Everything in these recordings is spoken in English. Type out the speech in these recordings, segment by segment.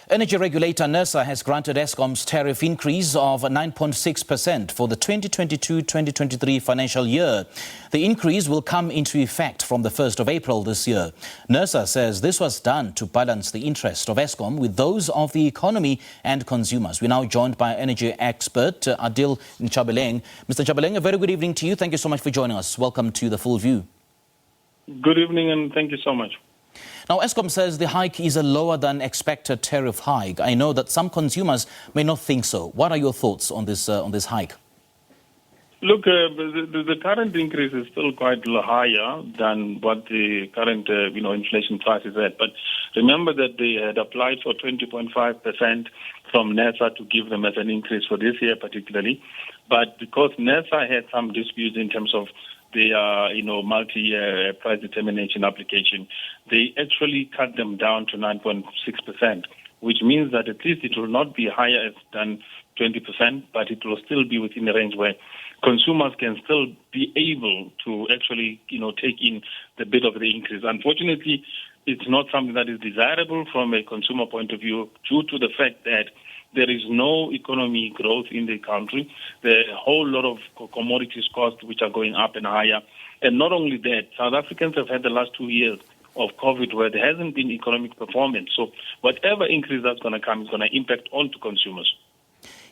Energy regulator Nersa has granted Eskom's tariff increase of 9.6% for the 2022-2023 financial year. The increase will come into effect from the 1st of April this year. Nersa says this was done to balance the interest of Eskom with those of the economy and consumers. We're now joined by energy expert Adil Nchabeleng. Mr. Nchabeleng, a very good evening to you. Thank you so much for joining us. Welcome to The Full View. Good evening and thank you so much. Now, Eskom says the hike is a lower than expected tariff hike. I know that some consumers may not think so. What are your thoughts on this hike? Look, the current increase is still quite higher than what the current inflation price is at. But remember that they had applied for 20.5% from Nersa to give them as an increase for this year particularly. But because Nersa had some disputes in terms of the multi-year price determination application, they actually cut them down to 9.6%, which means that at least it will not be higher than 20%, but it will still be within a range where consumers can still be able to actually, take in the bit of the increase. Unfortunately, it's not something that is desirable from a consumer point of view due to the fact that there is no economy growth in the country. There are a whole lot of commodities costs which are going up and higher. And not only that, South Africans have had the last 2 years of COVID where there hasn't been economic performance. So whatever increase that's going to come is going to impact onto consumers.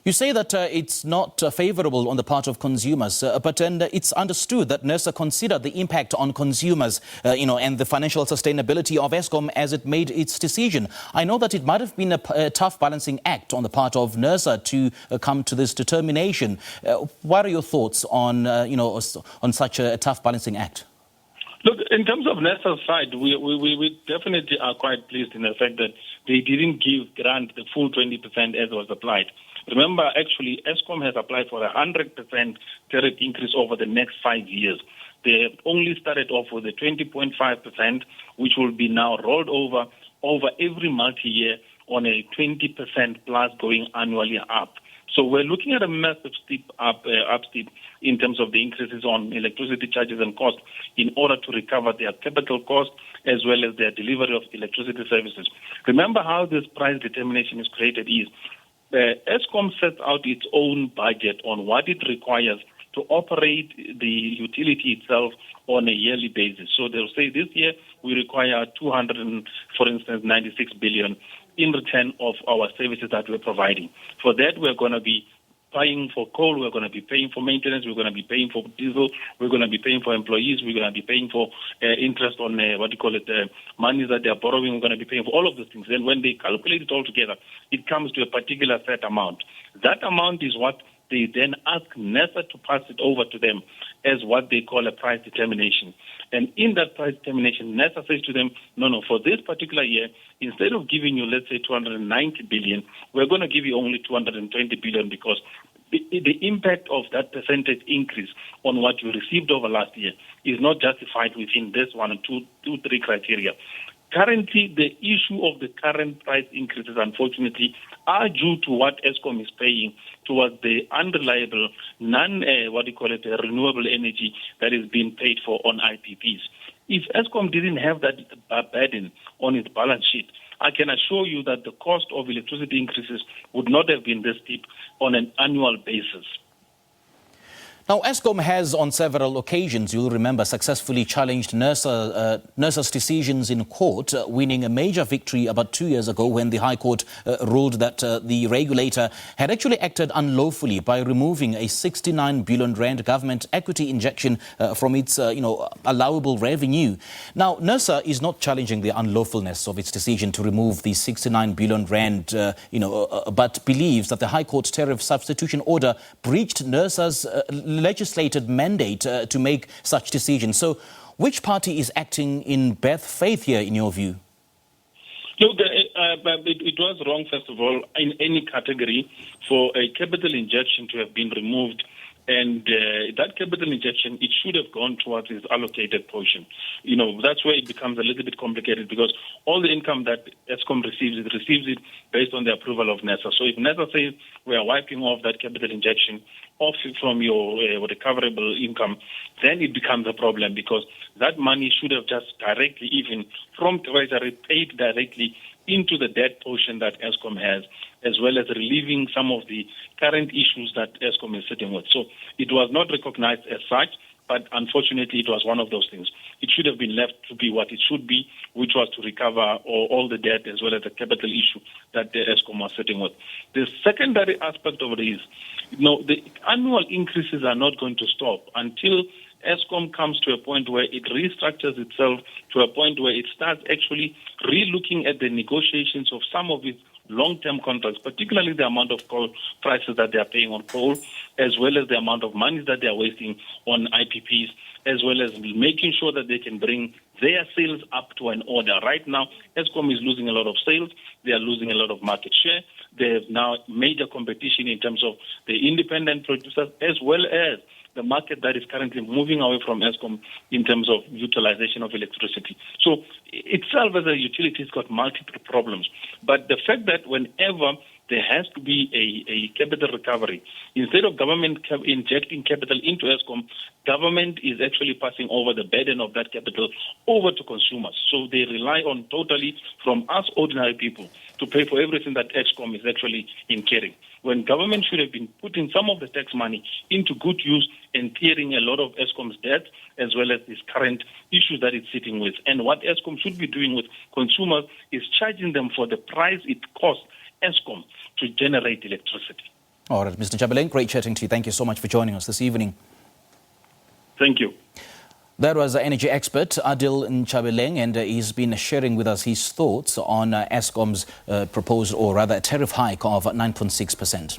You say that it's not favorable on the part of consumers, but it's understood that Nersa considered the impact on consumers, and the financial sustainability of Eskom as it made its decision. I know that it might have been a tough balancing act on the part of Nersa to come to this determination. What are your thoughts on, on such a tough balancing act? Look, in terms of Nersa's side, we definitely are quite pleased in the fact that they didn't grant the full 20% as was applied. Remember, actually, Eskom has applied for a 100% tariff increase over the next 5 years. They have only started off with a 20.5%, which will be now rolled over every multi-year on a 20% plus going annually up. So we're looking at a massive steep in terms of the increases on electricity charges and costs in order to recover their capital costs as well as their delivery of electricity services. Remember how this price determination is created is Eskom sets out its own budget on what it requires to operate the utility itself on a yearly basis. So they'll say this year we require 96 billion in return of our services that we're providing. For that, we're going to be paying for coal, we're going to be paying for maintenance, we're going to be paying for diesel, we're going to be paying for employees, we're going to be paying for interest on money that they're borrowing, we're going to be paying for all of these things. Then when they calculate it all together, it comes to a particular set amount. That amount is what they then ask Nersa to pass it over to them as what they call a price determination. And in that price determination, Nersa says to them, no, for this particular year, instead of giving you, let's say, 290 billion, we're going to give you only 220 billion because the impact of that percentage increase on what you received over last year is not justified within this 1 or 2, 3 criteria. Currently, the issue of the current price increases, unfortunately, are due to what Eskom is paying towards the unreliable, renewable energy that is being paid for on IPPs. If Eskom didn't have that burden on its balance sheet, I can assure you that the cost of electricity increases would not have been this steep on an annual basis. Now, Eskom has on several occasions, you'll remember, successfully challenged Nersa's decisions in court, winning a major victory about 2 years ago when the High Court ruled that the regulator had actually acted unlawfully by removing a 69 billion rand government equity injection from its allowable revenue. Now, Nersa is not challenging the unlawfulness of its decision to remove the 69 billion rand, but believes that the High Court tariff substitution order breached Nersa's legislated mandate to make such decisions. So which party is acting in bad faith here, in your view? Look, it was wrong, first of all, in any category for a capital injection to have been removed. And that capital injection, it should have gone towards its allocated portion. That's where it becomes a little bit complicated because all the income that Eskom receives, it receives it based on the approval of Nersa. So if Nersa says we are wiping off that capital injection off from your recoverable income, then it becomes a problem because that money should have just directly, even from Treasury, paid directly into the debt portion that Eskom has, as well as relieving some of the current issues that Eskom is sitting with. So it was not recognized as such, but unfortunately it was one of those things. It should have been left to be what it should be, which was to recover all the debt as well as the capital issue that the Eskom was sitting with. The secondary aspect of it is, the annual increases are not going to stop until Eskom comes to a point where it restructures itself to a point where it starts actually re-looking at the negotiations of some of its long-term contracts, particularly the amount of coal prices that they are paying on coal, as well as the amount of money that they are wasting on IPPs, as well as making sure that they can bring their sales up to an order. Right now, Eskom is losing a lot of sales. They are losing a lot of market share. They have now major competition in terms of the independent producers, as well as the market that is currently moving away from Eskom in terms of utilization of electricity. So itself as a utility has got multiple problems. But the fact that whenever there has to be a capital recovery, instead of government injecting capital into Eskom, government is actually passing over the burden of that capital over to consumers. So they rely on totally from us ordinary people to pay for everything that Eskom is actually incurring, when government should have been putting some of the tax money into good use and clearing a lot of Eskom's debt, as well as these current issues that it's sitting with. And what Eskom should be doing with consumers is charging them for the price it costs Eskom to generate electricity. All right, Mr. Nchabeleng, great chatting to you. Thank you so much for joining us this evening. Thank you. That was energy expert Adil Nchabeleng, and he's been sharing with us his thoughts on Eskom's proposed, or rather, a tariff hike of 9.6%.